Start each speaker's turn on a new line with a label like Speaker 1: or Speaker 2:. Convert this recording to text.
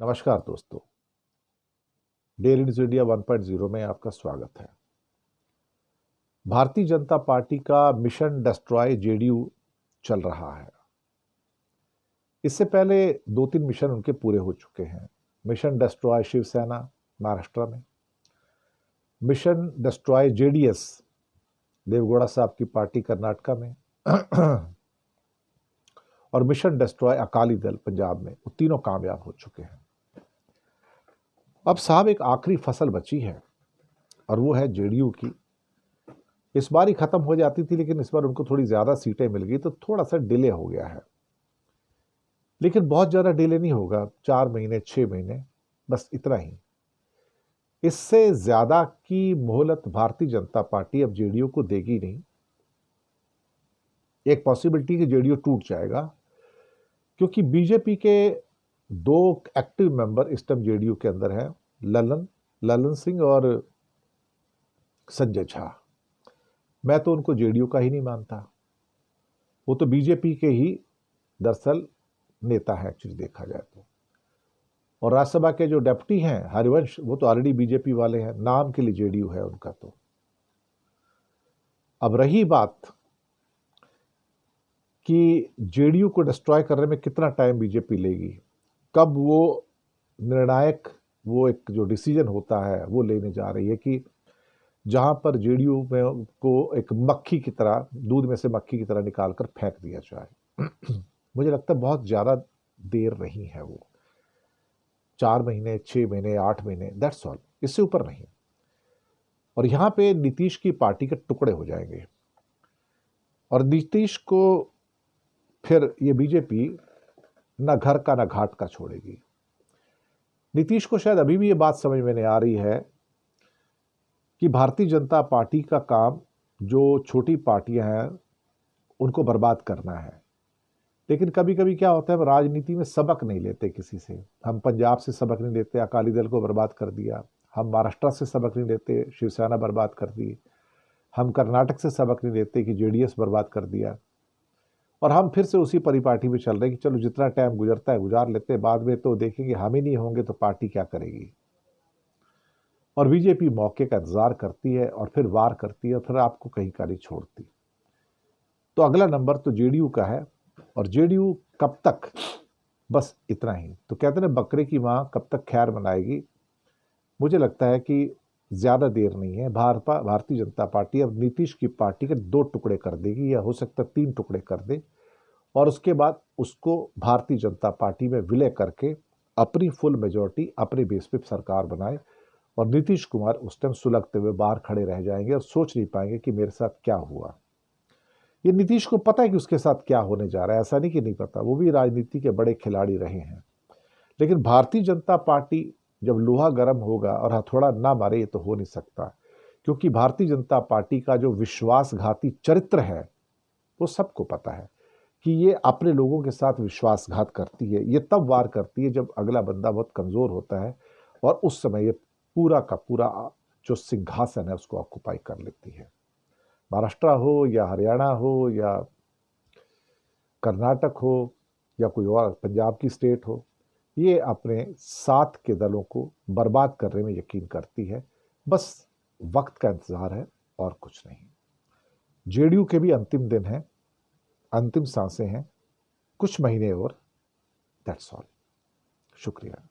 Speaker 1: नमस्कार दोस्तों, daily news India 1.0 में आपका स्वागत है। भारतीय जनता पार्टी का मिशन डिस्ट्रॉय जेडीयू चल रहा है। इससे पहले 2-3 मिशन उनके पूरे हो चुके हैं। मिशन डिस्ट्रॉय शिवसेना महाराष्ट्र में, मिशन डिस्ट्रॉय जेडीएस देवगौड़ा साहब की पार्टी कर्नाटक में और मिशन डिस्ट्रॉय अकाली दल पंजाब में। वो तीनों कामयाब हो चुके हैं। अब साहब एक आखिरी फसल बची है और वो है जेडीयू की। इस बार ही खत्म हो जाती थी, लेकिन इस बार उनको थोड़ी ज्यादा सीटें मिल गई तो थोड़ा सा डिले हो गया है। लेकिन बहुत ज्यादा डिले नहीं होगा, 4 महीने 6 महीने, बस इतना ही। इससे ज्यादा की मोहलत भारतीय जनता पार्टी अब जेडीयू को देगी नहीं। एक पॉसिबिलिटी कि जेडीयू टूट जाएगा, क्योंकि बीजेपी के 2 एक्टिव मेंबर इस टाइम जेडीयू के अंदर हैं, ललन सिंह और संजय झा। मैं तो उनको जेडीयू का ही नहीं मानता। वो तो बीजेपी के ही दरअसल नेता है एक्चुअली देखा जाए तो। और राज्यसभा के जो डेप्यूटी हैं हरिवंश, वो तो ऑलरेडी बीजेपी वाले हैं, नाम के लिए जेडीयू है उनका। तो अब रही बात कि जेडीयू को डिस्ट्रॉय करने में कितना टाइम बीजेपी लेगी, कब वो निर्णायक वो एक जो डिसीजन होता है वो लेने जा रही है कि जहां पर जेडीयू में को एक मक्खी की तरह, दूध में से मक्खी की तरह निकालकर फेंक दिया जाए। मुझे लगता है बहुत ज्यादा देर नहीं है वो, 4 महीने 6 महीने 8 महीने, दैट्स ऑल, इससे ऊपर नहीं। और यहां पे नीतीश की पार्टी के टुकड़े हो जाएंगे और नीतीश को फिर ये बीजेपी ना घर का ना घाट का छोड़ेगी। नीतीश को शायद अभी भी ये बात समझ में नहीं आ रही है कि भारतीय जनता पार्टी का काम जो छोटी पार्टियां हैं उनको बर्बाद करना है। लेकिन कभी कभी क्या होता है, हम राजनीति में सबक नहीं लेते किसी से। हम पंजाब से सबक नहीं लेते, अकाली दल को बर्बाद कर दिया। हम महाराष्ट्र से सबक नहीं लेते, शिवसेना बर्बाद कर दी। हम कर्नाटक से सबक नहीं लेते कि जेडीएस बर्बाद कर दिया। और हम फिर से उसी परिपाटी में चल रहे हैं कि चलो जितना टाइम गुजरता है गुजार लेते हैं, बाद में तो देखेंगे हम ही नहीं होंगे तो पार्टी क्या करेगी। और बीजेपी मौके का इंतजार करती है और फिर वार करती है और फिर आपको कहीं का नहीं छोड़ती। तो अगला नंबर तो जेडीयू का है। और जेडीयू कब तक, बस इतना ही। तो कहते हैं बकरे की मां कब तक खैर मनाएगी। मुझे लगता है कि ज्यादा देर नहीं है। भारतीय जनता पार्टी अब नीतीश की पार्टी के 2 टुकड़े कर देगी, या हो सकता है 3 टुकड़े कर दे, और उसके बाद उसको भारतीय जनता पार्टी में विलय करके अपनी फुल मेजोरिटी अपने बेस पे सरकार बनाए। और नीतीश कुमार उस टाइम सुलगते हुए बाहर खड़े रह जाएंगे और सोच नहीं पाएंगे कि मेरे साथ क्या हुआ। ये नीतीश को पता है कि उसके साथ क्या होने जा रहा है, ऐसा नहीं कि नहीं पता, वो भी राजनीति के बड़े खिलाड़ी रहे हैं। लेकिन भारतीय जनता पार्टी जब लोहा गर्म होगा और हथौड़ा ना मारे, ये तो हो नहीं सकता। क्योंकि भारतीय जनता पार्टी का जो विश्वासघाती चरित्र है वो सबको पता है कि ये अपने लोगों के साथ विश्वासघात करती है। ये तब वार करती है जब अगला बंदा बहुत कमजोर होता है, और उस समय ये पूरा का पूरा जो सिंहासन है उसको ऑक्युपाई कर लेती है। महाराष्ट्र हो या हरियाणा हो या कर्नाटक हो या कोई और पंजाब की स्टेट हो, ये अपने साथ के दलों को बर्बाद करने में यकीन करती है। बस वक्त का इंतजार है और कुछ नहीं। जेडीयू के भी अंतिम दिन हैं, अंतिम सांसें हैं, कुछ महीने और, दैट्स ऑल। शुक्रिया।